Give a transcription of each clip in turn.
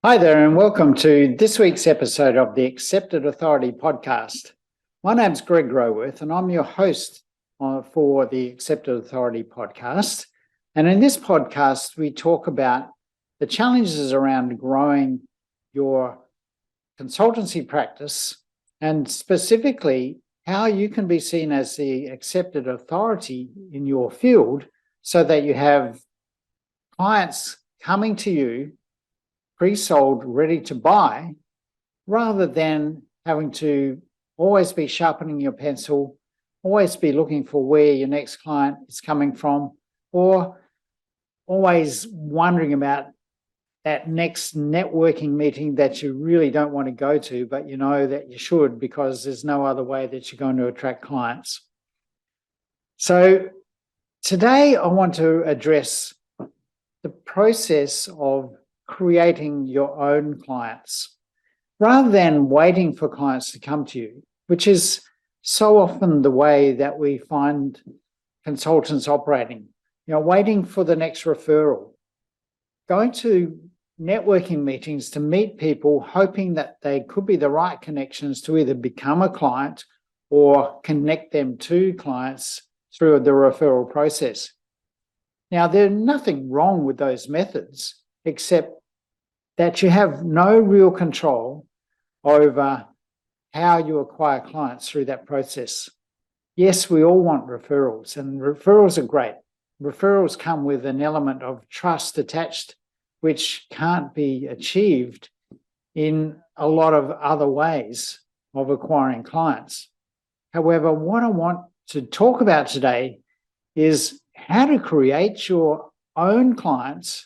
Hi there, and welcome to this week's episode of the Accepted Authority podcast. My name's Greg Groworth, and I'm your host for the Accepted Authority podcast. And in this podcast, we talk about the challenges around growing your consultancy practice and specifically how you can be seen as the accepted authority in your field so that you have clients coming to you pre-sold, ready to buy, rather than having to always be sharpening your pencil, always be looking for where your next client is coming from, or always wondering about that next networking meeting that you really don't want to go to, but you know that you should because there's no other way that you're going to attract clients. So today I want to address the process of creating your own clients rather than waiting for clients to come to you, which is so often the way that we find consultants operating. Waiting for the next referral, going to networking meetings to meet people, hoping that they could be the right connections to either become a client or connect them to clients through the referral process. Now, there's nothing wrong with those methods, except that you have no real control over how you acquire clients through that process. Yes, we all want referrals, and referrals are great. Referrals come with an element of trust attached, which can't be achieved in a lot of other ways of acquiring clients. However, what I want to talk about today is how to create your own clients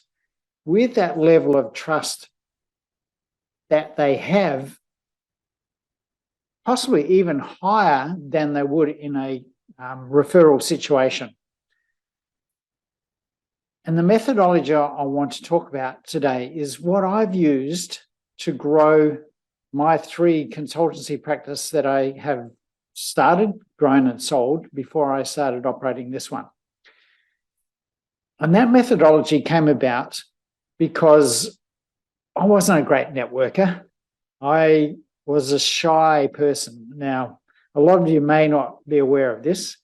with that level of trust that they have, possibly even higher than they would in a referral situation. And the methodology I want to talk about today is what I've used to grow my 3 consultancy practice that I have started, grown and sold before I started operating this one. And that methodology came about because I wasn't a great networker. I was a shy person. Now, a lot of you may not be aware of this,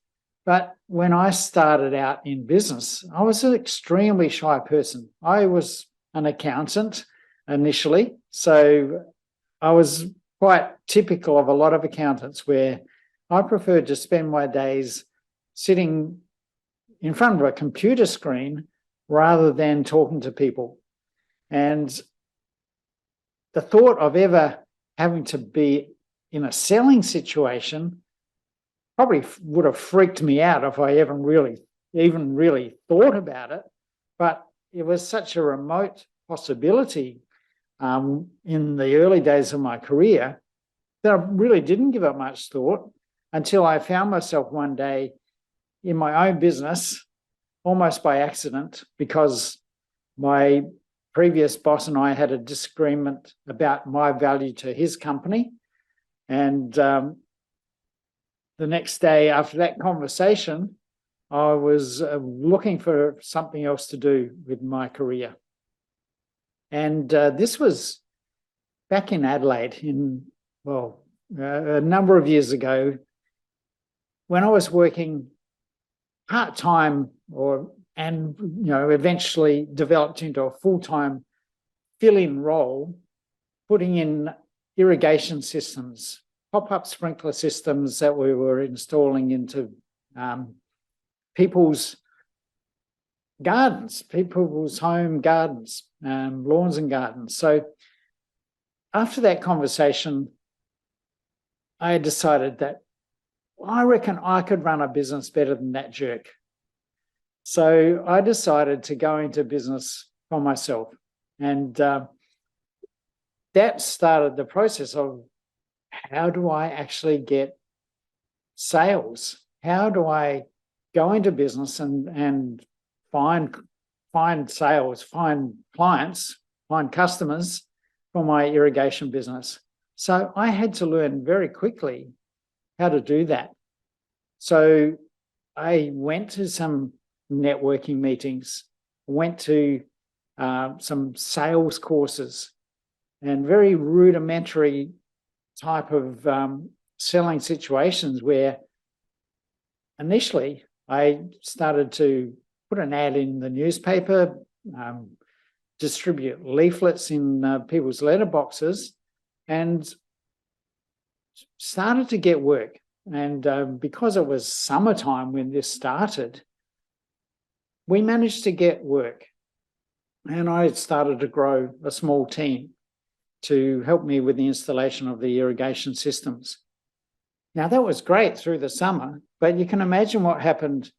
but when I started out in business, I was an extremely shy person. I was an accountant initially, so I was quite typical of a lot of accountants where I preferred to spend my days sitting in front of a computer screen rather than talking to people. And the thought of ever having to be in a selling situation probably would have freaked me out if I even really thought about it. But it was such a remote possibility in the early days of my career that I really didn't give it much thought until I found myself one day in my own business, almost by accident, because my previous boss and I had a disagreement about my value to his company. And the next day after that conversation, I was looking for something else to do with my career. And this was back in Adelaide a number of years ago, when I was working part-time and eventually developed into a full-time fill-in role, putting in irrigation systems, pop-up sprinkler systems that we were installing into people's gardens, people's home gardens, lawns and gardens. So after that conversation, I decided that I reckon I could run a business better than that jerk. So I decided to go into business for myself. And that started the process of how do I actually get sales? How do I go into business and find sales, find clients, find customers for my irrigation business? So I had to learn very quickly how to do that. So I went to some networking meetings, went to some sales courses, and very rudimentary type of selling situations where initially I started to put an ad in the newspaper, distribute leaflets in people's letterboxes, and started to get work. And because it was summertime when this started, we managed to get work. And I started to grow a small team to help me with the installation of the irrigation systems. Now, that was great through the summer, but you can imagine what happened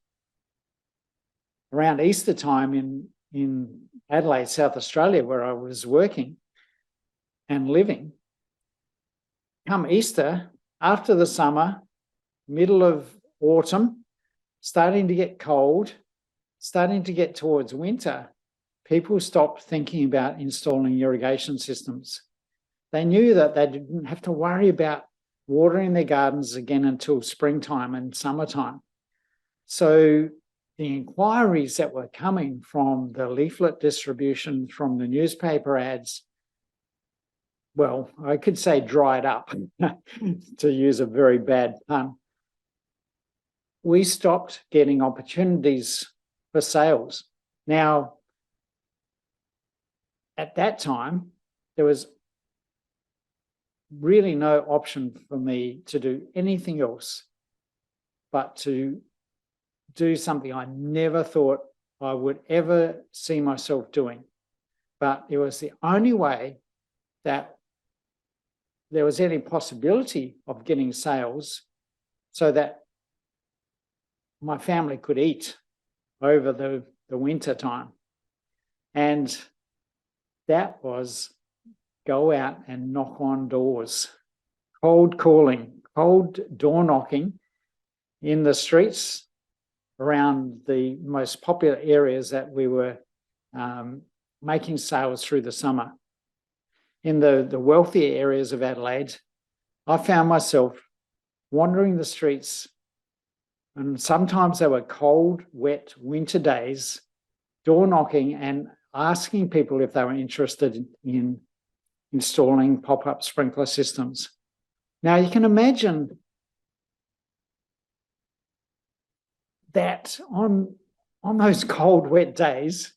around Easter time in Adelaide, South Australia, where I was working and living. Come Easter, after the summer, middle of autumn, starting to get cold, starting to get towards winter, people stopped thinking about installing irrigation systems. They knew that they didn't have to worry about watering their gardens again until springtime and summertime. So the inquiries that were coming from the leaflet distribution, from the newspaper ads, well, I could say dried up, to use a very bad pun. We stopped getting opportunities for sales. Now, at that time, there was really no option for me to do anything else but to do something I never thought I would ever see myself doing. But it was the only way that there was any possibility of getting sales so that my family could eat over the winter time. And that was go out and knock on doors, cold calling, cold door knocking in the streets around the most popular areas that we were making sales through the summer. In the wealthier areas of Adelaide, I found myself wandering the streets, and sometimes they were cold, wet winter days, door knocking and asking people if they were interested in installing pop-up sprinkler systems. Now, you can imagine that on those cold, wet days,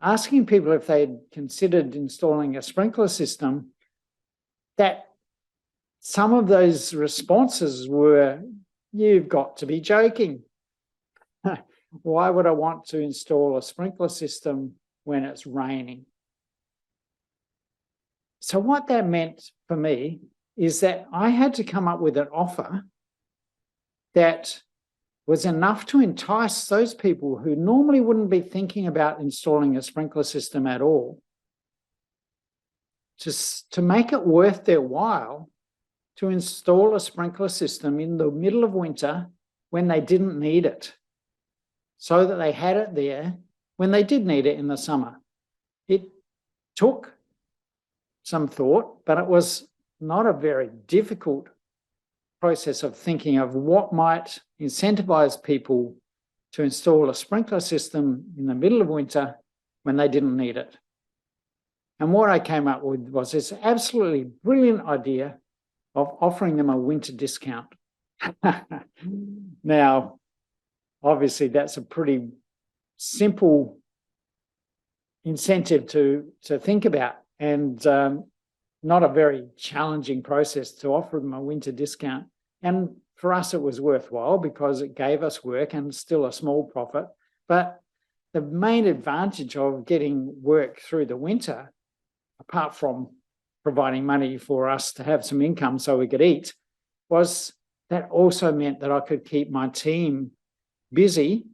asking people if they'd considered installing a sprinkler system, that some of those responses were, "You've got to be joking. Why would I want to install a sprinkler system when it's raining?" So what that meant for me is that I had to come up with an offer that was enough to entice those people who normally wouldn't be thinking about installing a sprinkler system at all, to make it worth their while to install a sprinkler system in the middle of winter when they didn't need it, so that they had it there when they did need it in the summer. It took some thought, but it was not a very difficult process of thinking of what might incentivize people to install a sprinkler system in the middle of winter when they didn't need it. And what I came up with was this absolutely brilliant idea of offering them a winter discount. Now, obviously, that's a pretty simple incentive to think about, and not a very challenging process to offer them a winter discount. And for us, it was worthwhile because it gave us work and still a small profit. But the main advantage of getting work through the winter, apart from providing money for us to have some income so we could eat, was that also meant that I could keep my team busy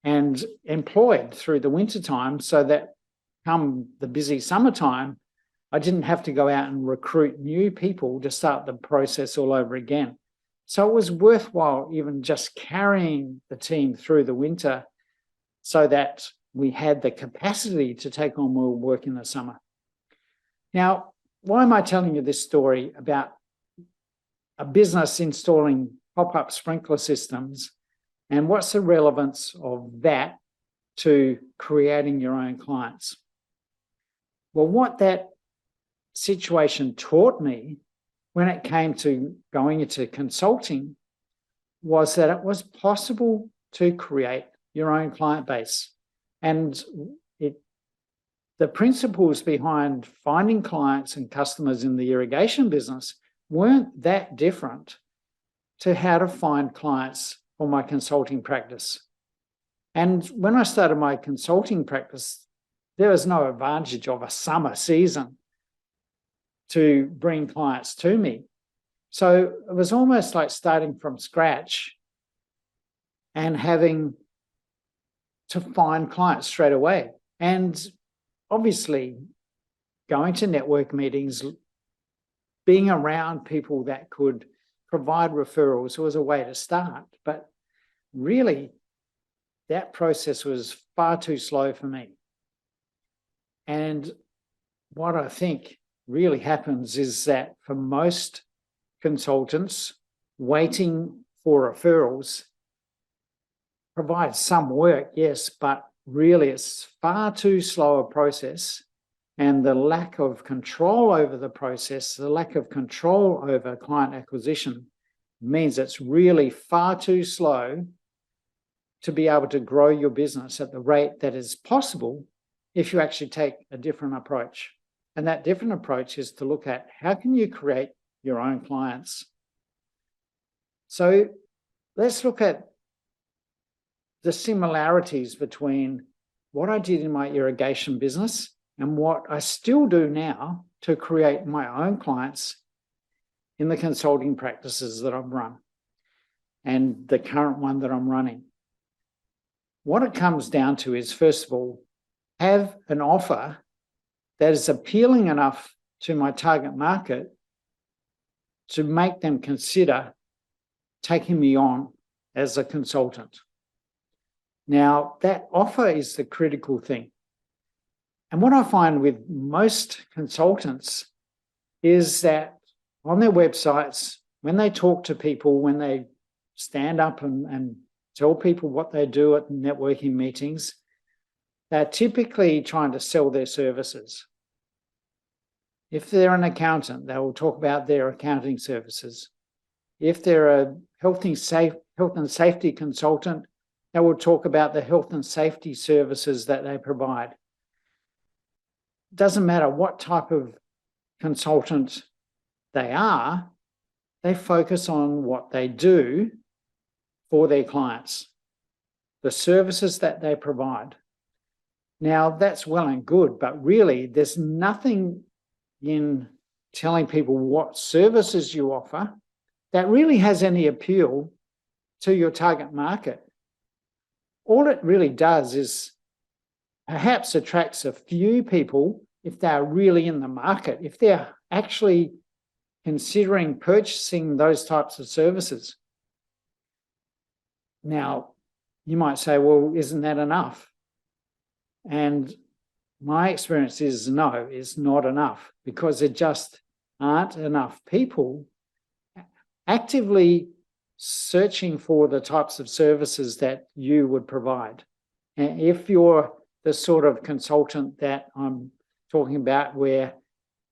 and employed through the winter time, so that come the busy summertime, I didn't have to go out and recruit new people to start the process all over again. So it was worthwhile even just carrying the team through the winter so that we had the capacity to take on more work in the summer. Now, why am I telling you this story about a business installing pop-up sprinkler systems, and what's the relevance of that to creating your own clients? Well, what that situation taught me when it came to going into consulting was that it was possible to create your own client base. And the principles behind finding clients and customers in the irrigation business weren't that different to how to find clients for my consulting practice. And when I started my consulting practice, there was no advantage of a summer season to bring clients to me. So it was almost like starting from scratch and having to find clients straight away. And obviously, going to network meetings, being around people that could provide referrals was a way to start. But really, that process was far too slow for me. And what I think really happens is that for most consultants, waiting for referrals provides some work, yes, but really it's far too slow a process, and the lack of control over the process, the lack of control over client acquisition means it's really far too slow to be able to grow your business at the rate that is possible if you actually take a different approach. And that different approach is to look at how can you create your own clients. So let's look at the similarities between what I did in my irrigation business and what I still do now to create my own clients in the consulting practices that I've run and the current one that I'm running. What it comes down to is, first of all, have an offer that is appealing enough to my target market to make them consider taking me on as a consultant. Now, that offer is the critical thing. And what I find with most consultants is that on their websites, when they talk to people, when they stand up and tell people what they do at networking meetings, they're typically trying to sell their services. If they're an accountant, they will talk about their accounting services. If they're a health and safety consultant, they will talk about the health and safety services that they provide. It doesn't matter what type of consultant they are, they focus on what they do for their clients, the services that they provide. Now, that's well and good, but really there's nothing in telling people what services you offer that really has any appeal to your target market. All it really does is perhaps attracts a few people if they're really in the market, if they're actually considering purchasing those types of services. Now, you might say, well, isn't that enough? And my experience is no, it's not enough, because there just aren't enough people actively searching for the types of services that you would provide. And if you're the sort of consultant that I'm talking about, where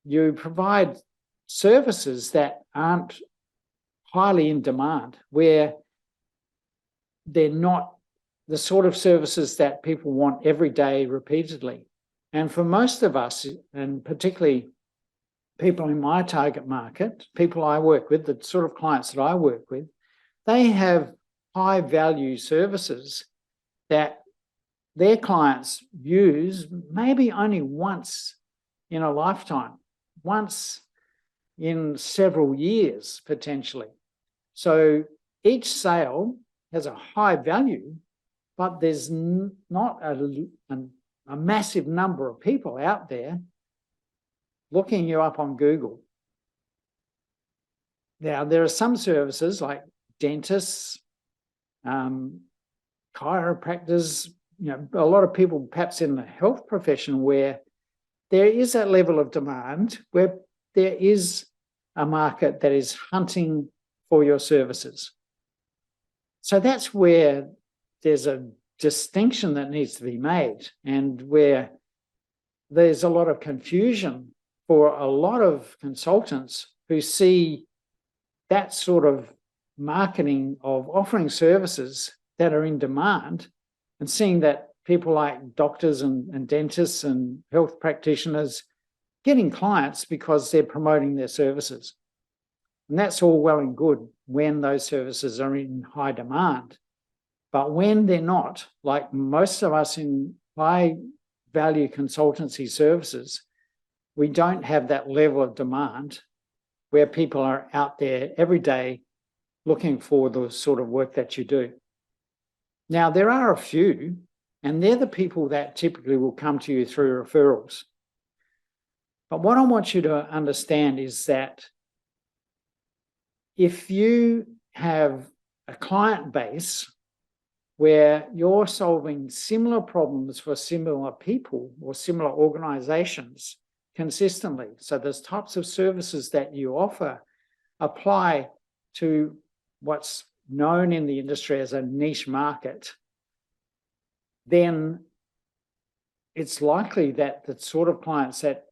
you provide services that aren't highly in demand, where they're not the sort of services that people want every day repeatedly. And for most of us, and particularly people in my target market, people I work with, the sort of clients that I work with, they have high value services that their clients use maybe only once in a lifetime, once in several years, potentially. So each sale has a high value, but there's not a massive number of people out there looking you up on Google. Now, there are some services like dentists, chiropractors, a lot of people perhaps in the health profession where there is that level of demand, where there is a market that is hunting for your services. So that's where there's a distinction that needs to be made, and where there's a lot of confusion for a lot of consultants who see that sort of marketing of offering services that are in demand and seeing that people like doctors and dentists and health practitioners getting clients because they're promoting their services. And that's all well and good when those services are in high demand. But when they're not, like most of us in high value consultancy services, we don't have that level of demand where people are out there every day looking for the sort of work that you do. Now, there are a few, and they're the people that typically will come to you through referrals. But what I want you to understand is that if you have a client base where you're solving similar problems for similar people or similar organizations consistently, so those types of services that you offer apply to what's known in the industry as a niche market, then it's likely that the sort of clients that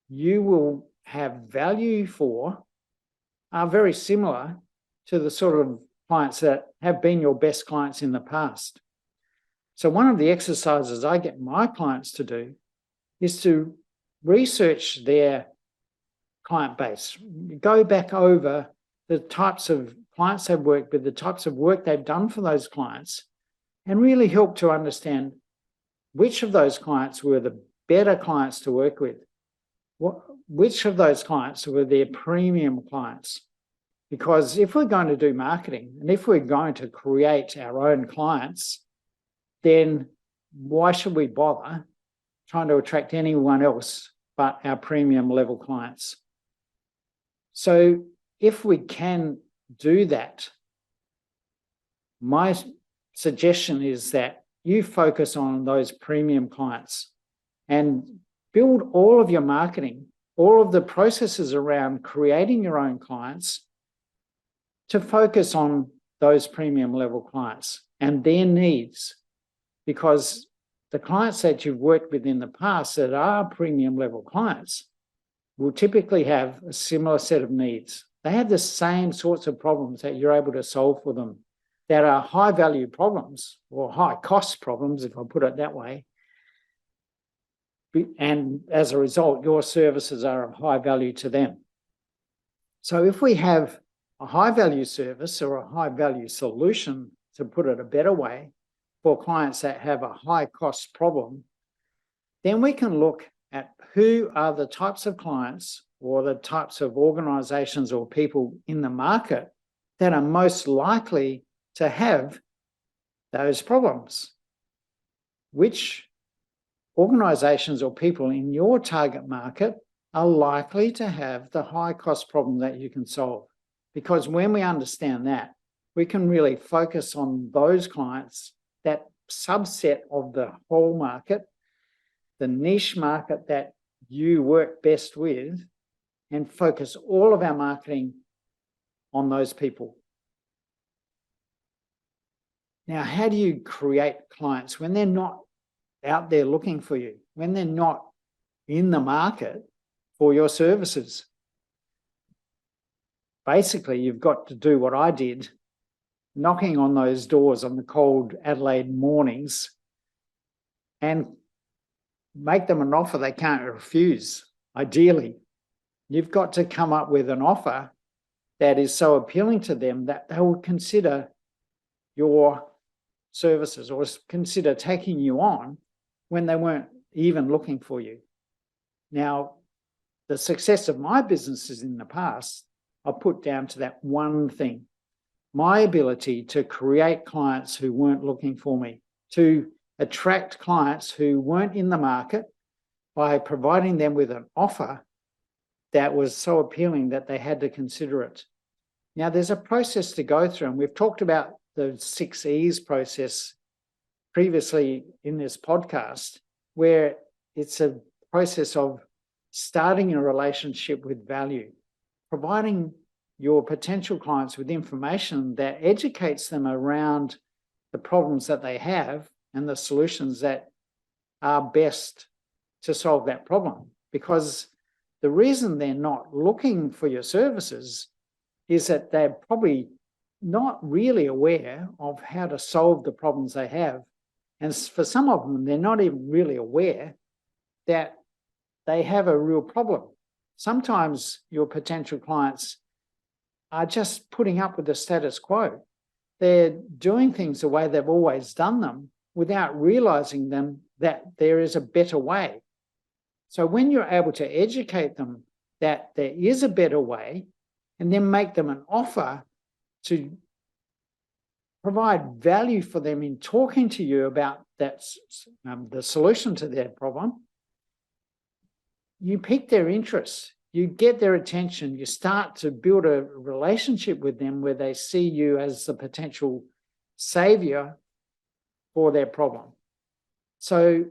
you will have value for are very similar to the sort of clients that have been your best clients in the past. So one of the exercises I get my clients to do is to research their client base, go back over the types of clients they've worked with, the types of work they've done for those clients, and really help to understand which of those clients were the better clients to work with, which of those clients were their premium clients. Because if we're going to do marketing and if we're going to create our own clients, then why should we bother trying to attract anyone else but our premium level clients? So if we can do that, my suggestion is that you focus on those premium clients and build all of your marketing, all of the processes around creating your own clients to focus on those premium level clients and their needs, because the clients that you've worked with in the past that are premium level clients will typically have a similar set of needs. They have the same sorts of problems that you're able to solve for them that are high value problems or high cost problems, if I put it that way. And as a result, your services are of high value to them. So if we have a high value service or a high value solution, to put it a better way, for clients that have a high cost problem, then we can look at who are the types of clients or the types of organizations or people in the market that are most likely to have those problems. Which organizations or people in your target market are likely to have the high cost problem that you can solve? Because when we understand that, we can really focus on those clients, that subset of the whole market, the niche market that you work best with, and focus all of our marketing on those people. Now, how do you create clients when they're not out there looking for you, when they're not in the market for your services? Basically, you've got to do what I did, knocking on those doors on the cold Adelaide mornings and make them an offer they can't refuse. Ideally, you've got to come up with an offer that is so appealing to them that they will consider your services or consider taking you on when they weren't even looking for you. Now, the success of my businesses in the past, I'll put down to that one thing: my ability to create clients who weren't looking for me, to attract clients who weren't in the market by providing them with an offer that was so appealing that they had to consider it. Now, there's a process to go through, and we've talked about the 6 E's process previously in this podcast, where it's a process of starting a relationship with value, providing your potential clients with information that educates them around the problems that they have and the solutions that are best to solve that problem. Because the reason they're not looking for your services is that they're probably not really aware of how to solve the problems they have. And for some of them, they're not even really aware that they have a real problem. Sometimes your potential clients are just putting up with the status quo. They're doing things the way they've always done them without realizing that there is a better way. So when you're able to educate them that there is a better way, and then make them an offer to provide value for them in talking to you about that, the solution to their problem, you pique their interest, you get their attention, you start to build a relationship with them where they see you as the potential savior for their problem. So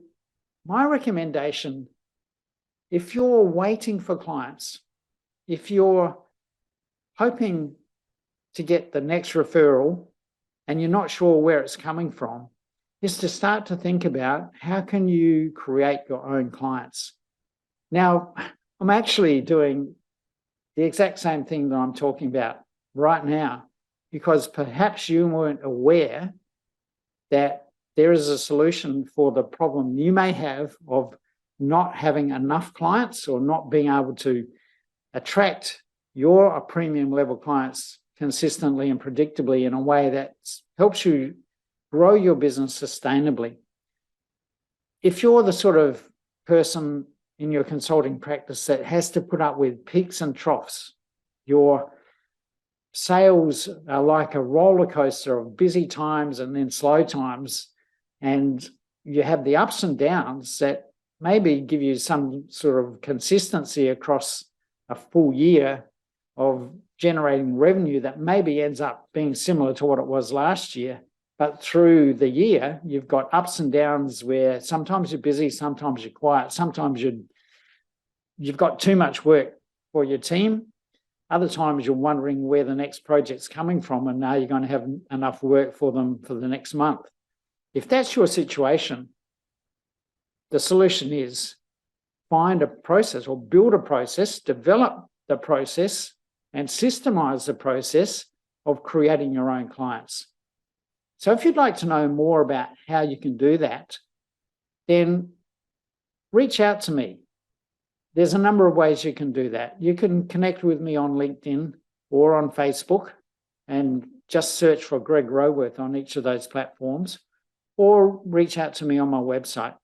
my recommendation, if you're waiting for clients, if you're hoping to get the next referral and you're not sure where it's coming from, is to start to think about how can you create your own clients. Now, I'm actually doing the exact same thing that I'm talking about right now, because perhaps you weren't aware that there is a solution for the problem you may have of not having enough clients or not being able to attract your premium level clients consistently and predictably in a way that helps you grow your business sustainably. If you're the sort of person in your consulting practice that has to put up with peaks and troughs, your sales are like a roller coaster of busy times and then slow times, and you have the ups and downs that maybe give you some sort of consistency across a full year of generating revenue that maybe ends up being similar to what it was last year. But through the year, you've got ups and downs where sometimes you're busy, sometimes you're quiet, sometimes you've got too much work for your team. Other times you're wondering where the next project's coming from and now you're going to have enough work for them for the next month. If that's your situation, the solution is find a process or build a process, develop the process, and systemize the process of creating your own clients. So if you'd like to know more about how you can do that, then reach out to me. There's a number of ways you can do that. You can connect with me on LinkedIn or on Facebook and just search for Greg Roworth on each of those platforms, or reach out to me on my website,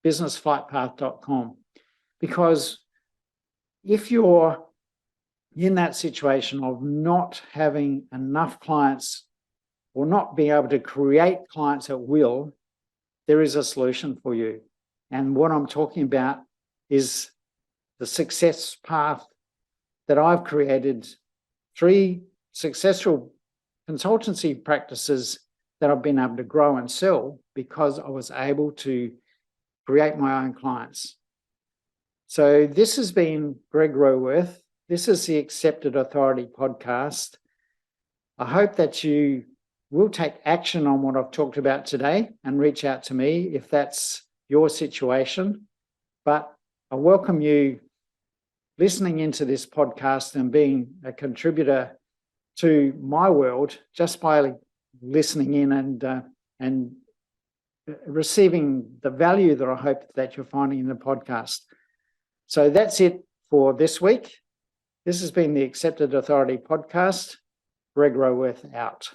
businessflightpath.com. Because if you're in that situation of not having enough clients or not being able to create clients at will, there is a solution for you. And what I'm talking about is the success path that I've created, 3 successful consultancy practices that I've been able to grow and sell because I was able to create my own clients. So this has been Greg Roworth. This is the Accepted Authority podcast. I hope that you will take action on what I've talked about today and reach out to me if that's your situation. But I welcome you listening into this podcast and being a contributor to my world just by listening in and receiving the value that I hope that you're finding in the podcast. So that's it for this week. This has been the Accepted Authority podcast. Greg Roworth out.